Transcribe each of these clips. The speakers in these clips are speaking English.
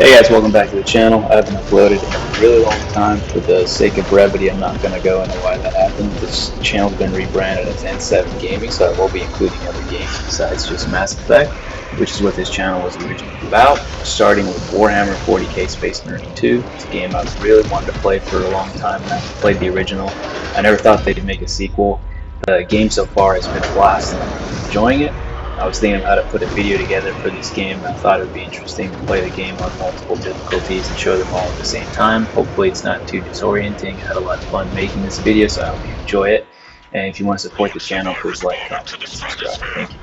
Hey guys, welcome back to the channel. I haven't uploaded in a really long time. For the sake of brevity, I'm not going to go into why that happened. This channel's been rebranded as N7 Gaming, so I will be including other games besides just Mass Effect, which is what this channel was originally about, starting with Warhammer 40k Space Marine 2. It's a game I've really wanted to play for a long time, and I played the original. I never thought they'd make a sequel. The game so far has been a blast, and I'm really enjoying it. I was thinking of how to put a video together for this game. I thought it would be interesting to play the game on multiple difficulties and show them all at the same time. Hopefully it's not too disorienting. I had a lot of fun making this video, so I hope you enjoy it. And if you want to support the channel, please like, comment, and subscribe. Thank you.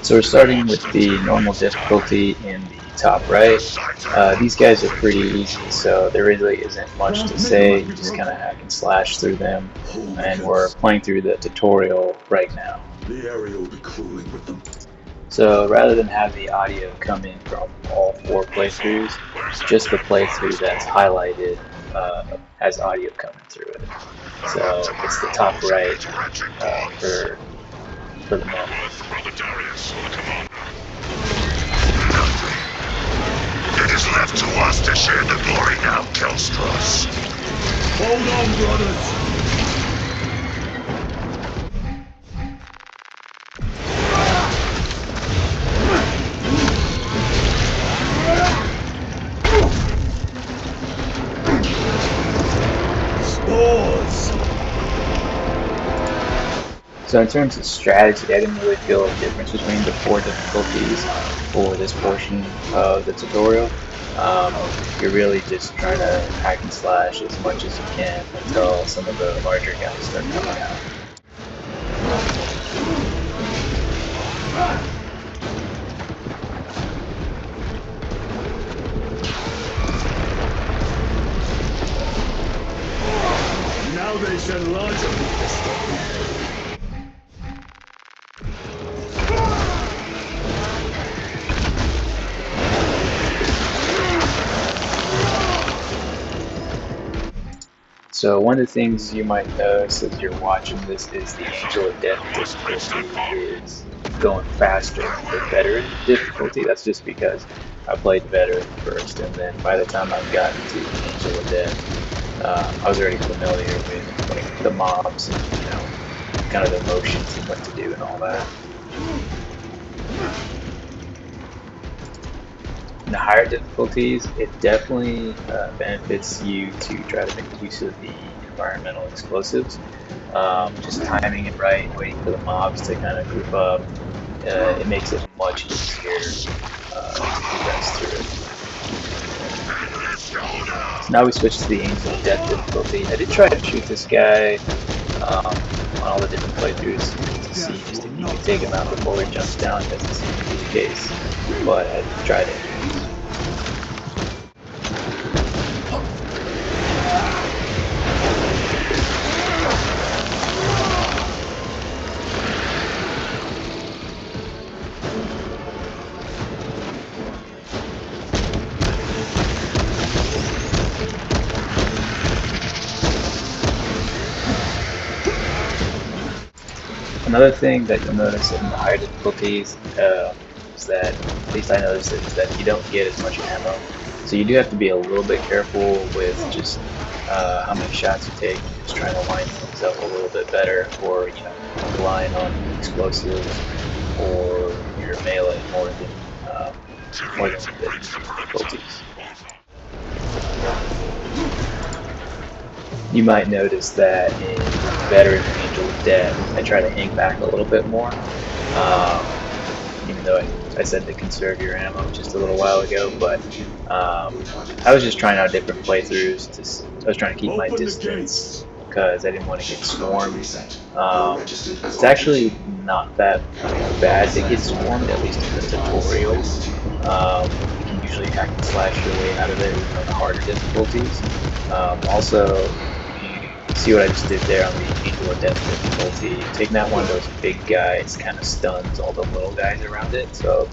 So we're starting with the normal difficulty in the top right. These guys are pretty easy, so there really isn't much to say. You just kind of hack and slash through them, and we're playing through the tutorial right now. The area will be cooling with them. So rather than have the audio come in from all 4 playthroughs, just the playthrough that's highlighted has audio coming through it. So it's the top right for the moment. It is left to us to share the glory now, Kelstros. Hold on, brothers. So in terms of strategy, I didn't really feel a difference between the 4 difficulties for this portion of the tutorial. You're really just trying to hack and slash as much as you can until some of the larger guys start coming out. Now they shall larger. So one of the things you might notice as you're watching this is the Angel of Death difficulty is going faster the veteran difficulty. That's just because I played veteran first, and then by the time I've gotten to Angel of Death, I was already familiar with like the mobs and kind of the motions and what to do and all that. In the higher difficulties, it definitely benefits you to try to make use of the environmental explosives. Just timing it right, waiting for the mobs to kind of group up, it makes it much easier to progress through it. So now we switch to the Angel of Death difficulty. I did try to shoot this guy on all the different playthroughs to see just if you could take him out before he jumps down. It doesn't seem to be the case, but I tried it. Another thing that you'll notice in the higher difficulties is that, at least I noticed it, is that you don't get as much ammo. So you do have to be a little bit careful with just how many shots you take, just trying to line things up a little bit better, or relying on explosives or your melee more than the easy difficulties. You might notice that in Veteran Angel of Death, I try to hang back a little bit more, even though I said to conserve your ammo just a little while ago, but I was just trying out different playthroughs. I was trying to keep my distance because I didn't want to get swarmed. It's actually not that bad to get swarmed, at least in the tutorial. You can usually hack and slash your way out of it even on the harder difficulties. Also, see what I just did there on the Angel of Death difficulty. Taking out one of those big guys kind of stuns all the little guys around it, so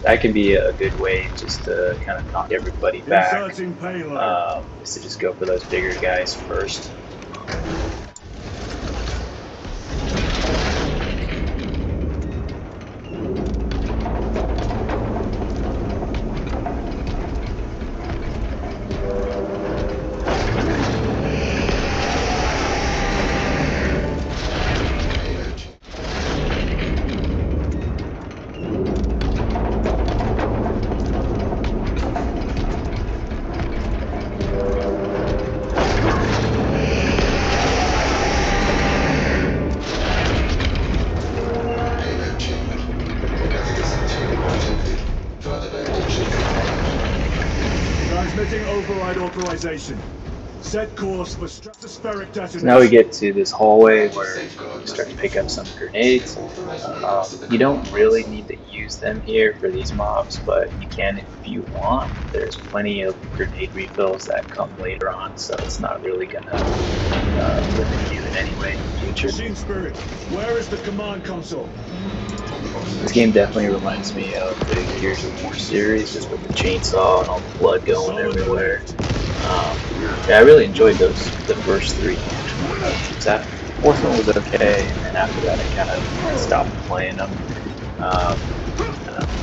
that can be a good way just to kind of knock everybody back, is to just go for those bigger guys first. Transmitting override authorization. Set course for stratospheric detonation. So now we get to this hallway where you start to pick up some grenades. You don't really need to use them here for these mobs, but you can if you want. There's plenty of grenade refills that come later on, so it's not really gonna limit you in any way in the future. Machine Spirit, where is the command console? This game definitely reminds me of the Gears of War series, just with the chainsaw and all the blood going everywhere. Yeah, I really enjoyed the first three games. That fourth one was okay, and then after that I kind of stopped playing them.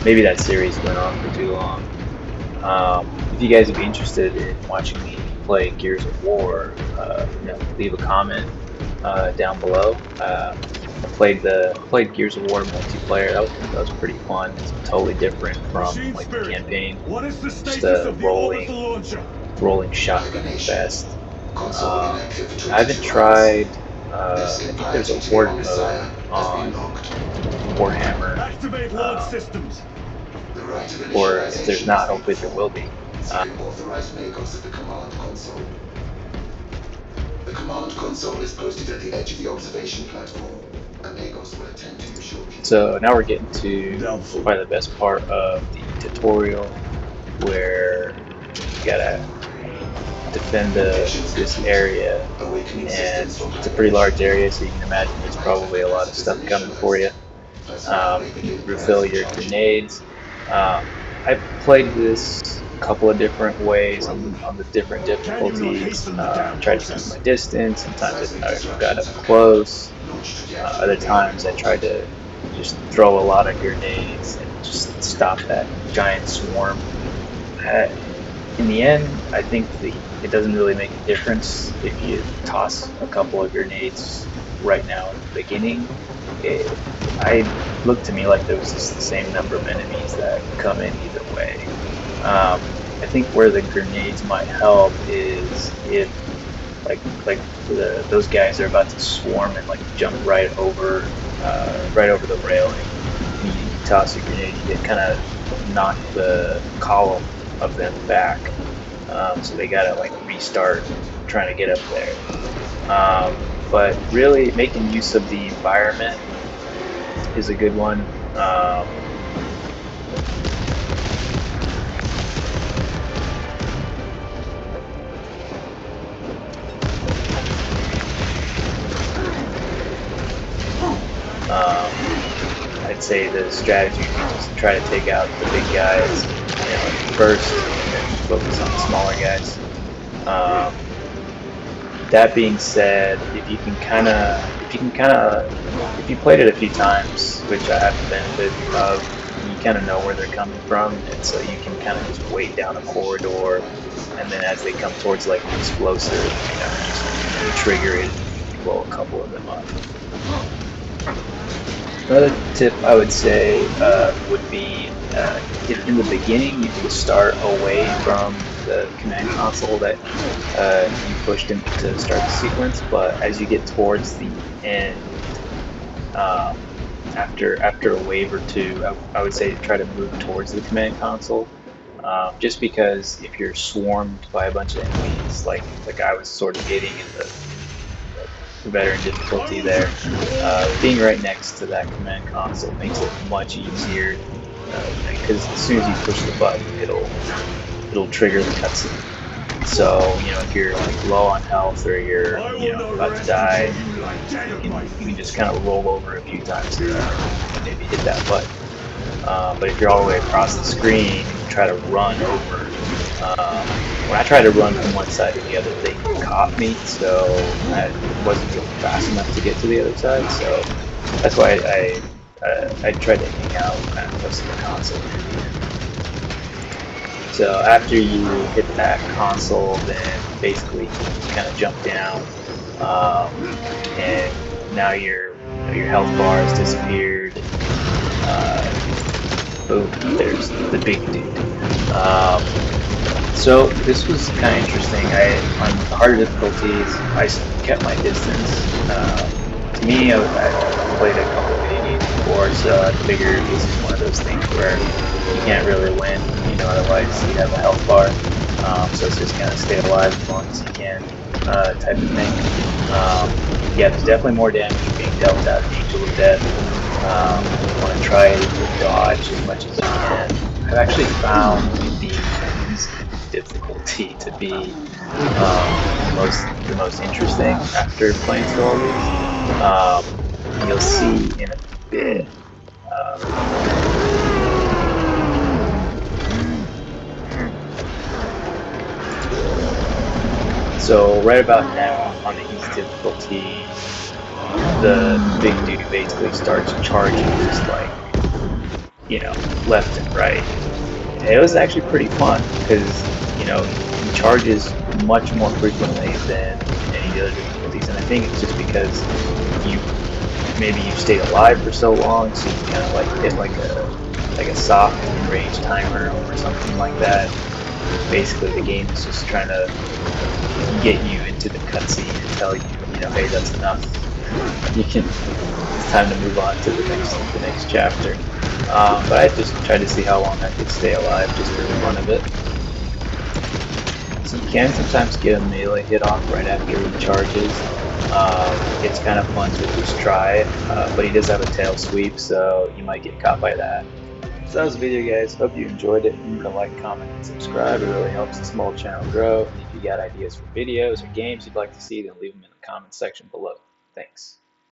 Maybe that series went on for too long. If you guys would be interested in watching me play Gears of War, leave a comment down below. I played Gears of War multiplayer. That was pretty fun. It's totally different from like the campaign. What is the Just status a of the orbital launcher? rolling shotgun fest. I haven't tried. I think there's a horde mode on Warhammer. Activate launch systems. Or if there's not, hopefully there will be. Authorized makers at the command console. The command console is posted at the edge of the observation platform. Amigos will attend to you shortly. So now we're getting to probably the best part of the tutorial, where you gotta defend this area, and it's a pretty large area, so you can imagine there's probably a lot of stuff coming for you. You refill your grenades. I played this a couple of different ways on the different difficulties. Tried to keep my distance. Sometimes I got up close. Other times I tried to just throw a lot of grenades and just stop that giant swarm. In the end, I think it doesn't really make a difference if you toss a couple of grenades right now in the beginning. I looked to me like there was just the same number of enemies that come in either way. I think where the grenades might help is if those guys are about to swarm and like jump right over the railing. You toss a grenade, you can kind of knock the column of them back, so they gotta like restart trying to get up there. But really making use of the environment is a good one. I'd say the strategy is to try to take out the big guys, first, and then focus on the smaller guys. That being said, if you played it a few times, which I have the benefit of, you kind of know where they're coming from, and so you can kind of just wait down a corridor, and then as they come towards like an explosive, just trigger it and blow a couple of them up. Another tip I would say would be if in the beginning you can start away from the command console that you pushed in to start the sequence, but as you get towards the end, after a wave or two, I would say try to move towards the command console, just because if you're swarmed by a bunch of enemies, like I was sort of getting in the veteran difficulty there, being right next to that command console makes it much easier, because as soon as you push the button, it'll trigger the cutscene. So if you're like low on health or you're about to die, you can just kind of roll over a few times and maybe hit that button. But if you're all the way across the screen, try to run over. When I tried to run from one side to the other, they caught me, so I wasn't going fast enough to get to the other side. So that's why I tried to hang out kind of close to the console. So after you hit that console, then basically you kind of jump down, and now your health bar has disappeared. Boom, there's the big dude. So this was kind of interesting. On the harder difficulties, I kept my distance. To me, I played a couple of video games before, so I figured this is one of those things where you can't really win, otherwise you have a health bar. So it's just kind of stay alive as long as you can type of thing. Yeah, there's definitely more damage being dealt out of Angel of Death. You want to try to dodge as much as you can. I've actually found the easy difficulty to be the most interesting after playing through all these. You'll see in a bit. So right about now on the easy difficulty, the big dude basically starts charging just like, left and right. It was actually pretty fun because, he charges much more frequently than in any of the other difficulties. And I think it's just because you maybe you've stayed alive for so long, so you kind of like hit like a soft range timer or something like that. Basically, the game is just trying to get you into the cutscene and tell you, hey, that's enough. It's time to move on to the next chapter. But I just tried to see how long I could stay alive, just for the fun of it. So you can sometimes get a melee hit off right after he charges. It's kind of fun to just try, but he does have a tail sweep, so you might get caught by that. So that was the video, guys. Hope you enjoyed it. Remember to like, comment, and subscribe. It really helps the small channel grow. And if you got ideas for videos or games you'd like to see, then leave them in the comments section below. Thanks.